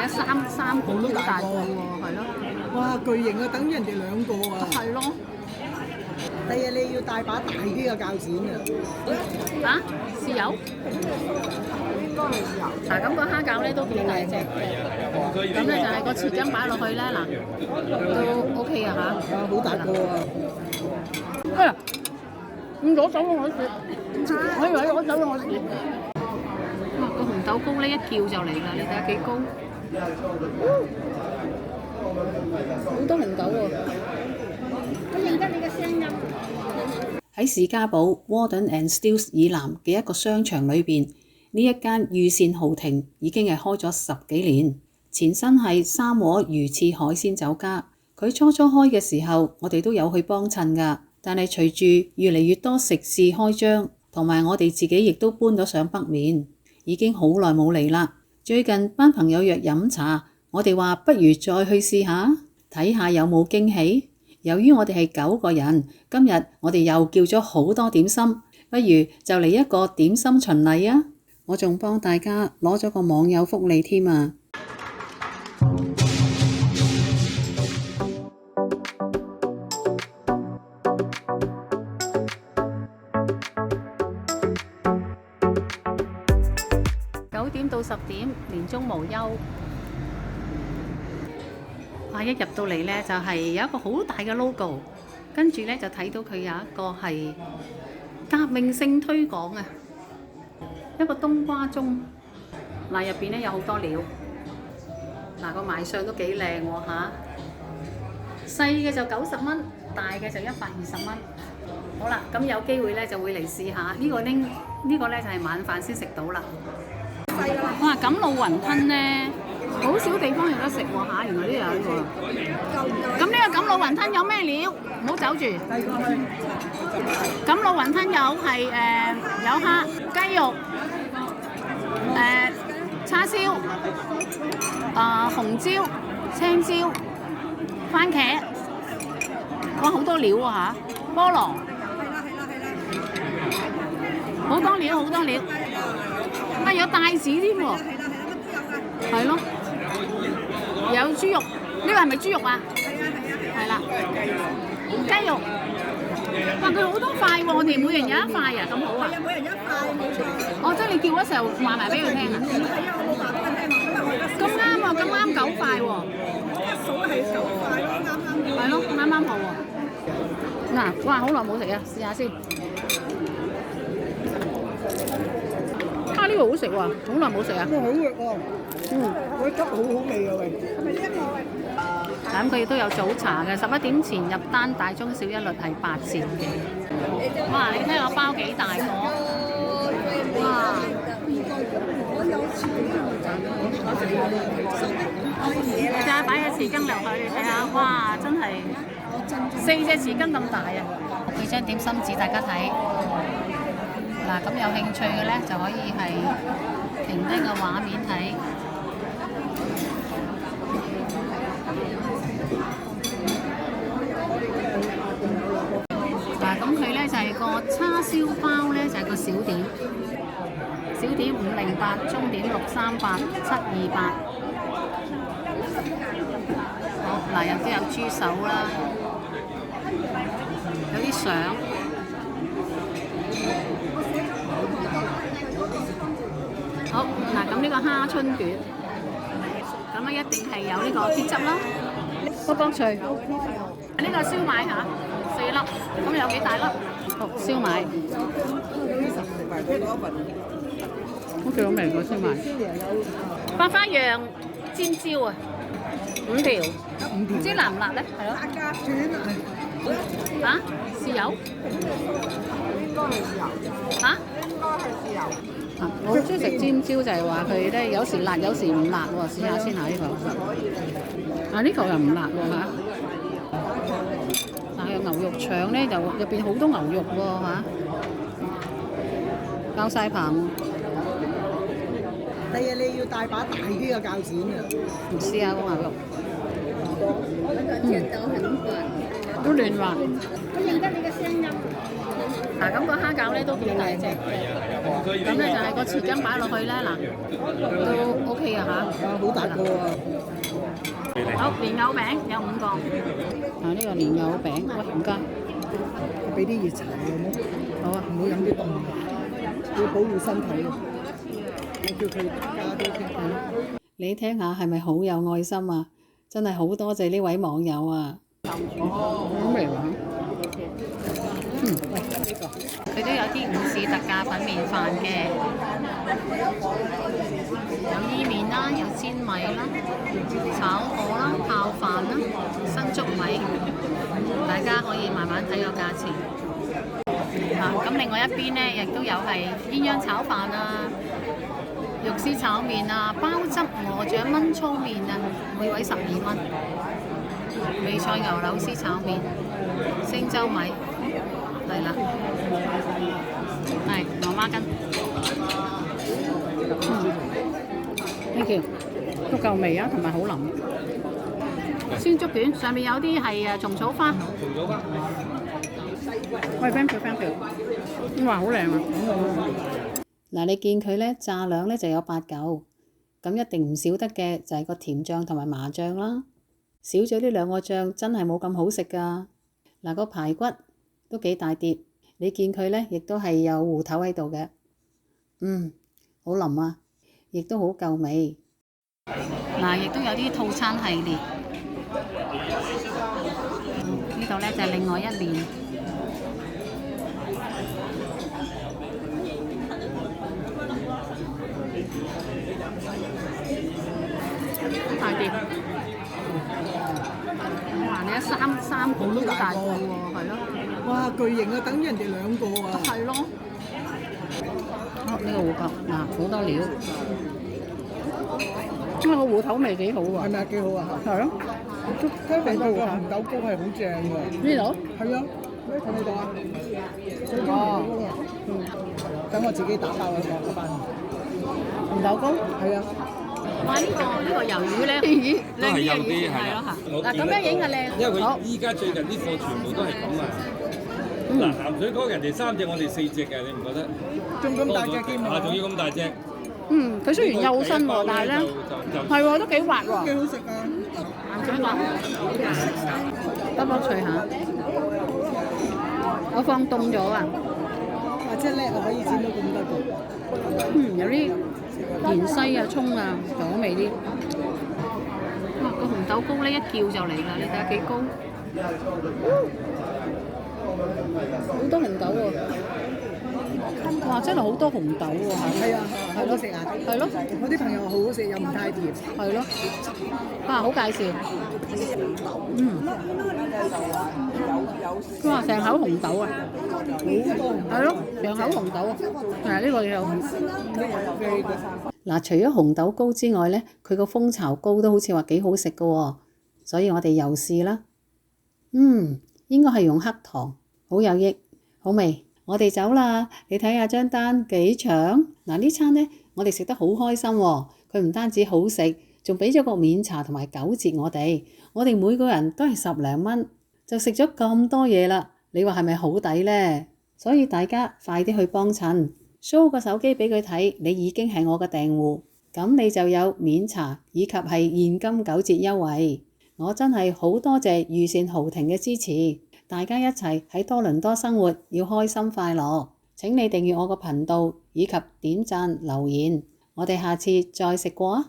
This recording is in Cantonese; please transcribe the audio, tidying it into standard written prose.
啊，三個都好大個喎，係咯。哇，巨型啊，等於人哋2個啊！係咯。第日你要帶把大啲嘅鉸剪啊！啊，豉油？應該係豉油。嗱，咁個蝦餃咧都幾大隻嘅，咁咧就係個匙羹擺落去咧，嗱都 OK 啊嚇。哇，好大個啊！哎呀，唔攞走我食，我以為攞走我食。哇，個紅豆糕咧一叫就嚟啦，你睇下幾高，好多紅豆喎。我認得你嘅聲音。喺士嘉堡 Warden and Stills 以南嘅一個商場裏邊，呢一間御膳豪庭已經係開咗10幾年，前身係三和魚翅海鮮酒家。佢初開嘅時候，我哋都有去幫襯㗎，但係隨住越嚟越多食肆開張，同埋我哋自己亦都搬咗上北面，已經好耐冇嚟啦。最近班朋友約飲茶，我哋話不如再去試下，睇下有冇驚喜。由於我哋係9個人，今日我哋又叫咗好多點心，不如就嚟一個點心巡禮啊！我仲幫大家攞咗個網友福利添啊！9點到10點，年終無休。一入到嚟呢，就係有一個好大嘅 logo， 跟住呢，就睇到佢有一個係革命性推廣啊，一個冬瓜盅。入邊呢有好多料，個賣相都幾靚喎嚇。細嘅就90蚊，大嘅就120蚊。好啦，咁有機會呢就會嚟試下呢個呢就係晚飯先食到啦。哇！錦鹵雲吞呢，好少地方有得食喎嚇，原來呢度有喎。咁呢個錦鹵雲吞有咩料？唔好走住。錦鹵雲吞有係有蝦、雞肉、叉燒、紅椒、青椒、番茄，哇好多料喎嚇，菠蘿，好多料好多料，有帶子添喎，係咯，有豬肉，呢個係咪豬肉啊？係啦，雞肉，哇佢好多塊喎，我哋每人有一塊啊，咁好啊？係啊，每人一塊，冇錯。哦，即係你叫嗰時候話埋俾佢聽啊？係啊，我冇話俾佢聽喎，因為我而家咁啱喎，咁啱9塊喎。一數係9塊咯，啱啱。係咯，啱啱好喎。嗱，哇，好耐冇食啊，試下先。呢個好食喎，好耐冇食啊！好肉喎，嗰啲汁好好味啊喂！係咪呢一個喂？咁佢亦都有早茶嘅，11點前入單，大中小一律係8折嘅。哇！你睇個包幾大個？哇！你再擺個匙羹落去，睇下，哇！真係4隻匙羹咁大啊！俾張點心紙大家睇。嗱，咁有興趣嘅咧，就可以係停低個畫面睇。嗱，咁佢咧就係個叉燒包咧，就係個小點，小點508，中點638、728。好，嗱，有啲有豬手啦，有啲相。好嗱，咁呢個蝦春卷，咁一定係有呢個鐵汁啦，卜卜脆。呢個燒賣嚇，4粒，咁有幾大粒？好，燒賣。好幾好味個燒賣。百花羊尖椒啊，5條，唔知辣唔辣咧？係咯。辣㗎，轉啊！豉油？應該係豉油。嚇？應該係豉油。我好中意食尖椒，就係話佢咧有時辣，有時唔辣喎。試下先嚇呢個。呢個又唔辣喎嚇。有牛肉腸咧，就入邊好多牛肉喎嚇。交晒棚。第日你要帶把大啲嘅鉸剪啊！唔試下個牛肉。都亂話。我認得你嘅聲音。嗱，咁個蝦餃咧都幾大隻嘅，咁咧就係個匙羹擺落去咧，嗱都 OK 嘅嚇。啊，好大個啊！好，蓮藕餅有5個。啊，呢個蓮藕餅，喂唔該。我俾啲熱茶你好冇？好啊，唔好飲啲凍嘅，要保護身體啊！我叫佢加啲先。你聽下係咪好有愛心啊？真係好多謝呢位網友啊！好味喎！佢都有啲午市特價粉麵飯嘅，有伊麵啦，有煎米啦，炒河啦，泡飯啦，新竹米，大家可以慢慢睇個價錢。咁另外一邊呢，亦都有係鴛鴦炒飯啊、肉絲炒麵啊、鮑汁鵝掌炆粗麵啊，每位12蚊。味菜牛柳絲炒麵、星洲米，係啦，係羅孖筋。呢叫都夠味啊，同埋好腍。鮮竹卷上面有啲係蟲草花。喂 ，thank you，thank you。哇，好靚啊！嗱，你見佢咧炸兩咧就有8嚿，咁一定唔少得嘅就係個甜醬同埋麻醬啦。少咗呢兩個醬真係冇咁好食㗎。嗱，個排骨都幾大碟，你見佢咧亦都係有芋頭喺度嘅，好腍啊，亦都好夠味。嗱，亦都有啲套餐系列，呢度咧就係另外一面。大碟，哇！你一三個都好大個喎，係咯。哇，巨型啊，等於人哋2個啊！係咯。呢個芋頭，嗱好多料，因為個芋頭味幾好喎。係咪啊？幾好啊！係咯。聽聞個紅豆糕係好正㗎。呢度？係啊，睇唔睇到啊？等我自己打包佢個班。紅豆糕？係啊。哇！呢個魷魚咧，都係有啲係咯啦。嗱，咁樣影係靚。因為佢依家最近啲貨全部都係咁啊。嗱，鹹水哥人哋3隻，我哋4隻嘅，你唔覺得？仲咁大隻添啊！仲要咁大隻。佢雖然幼身喎，但係咧係喎，都幾滑喎。幾好食啊！鹹水角，得幫脆下。我放凍咗啊！或者叻啊，可以剪到咁多個。有啲芫茜啊、葱啊，就好味啲。哇！個紅豆糕咧一叫就嚟啦，你睇下幾高。好多紅豆喎！哇！真係好多紅豆喎！係啊，好好食啊！係咯，我啲朋友好好食，又唔太甜。係咯。好介紹。哇！成口紅豆啊！係咯，成口紅豆啊！係呢個又嗱，除咗紅豆糕之外咧，佢個蜂巢糕都好似話幾好食㗎喎，所以我哋又試啦。應該係用黑糖，好有益，好味。我哋走啦，你睇下張單幾長。嗱，呢餐呢，我哋食得好開心喎。佢唔單止好食，仲俾咗個免茶同埋9折我哋。我哋每個人都係10零蚊，就食咗咁多嘢啦。你話係咪好抵呢？所以大家快啲去幫襯，show 個手機俾佢睇，你已經係我嘅訂戶，咁你就有免茶以及係現金9折優惠。我真係好多謝御膳豪庭嘅支持，大家一齊喺多倫多生活要開心快樂。請你訂閱我個頻道以及點讚留言，我哋下次再食過啊！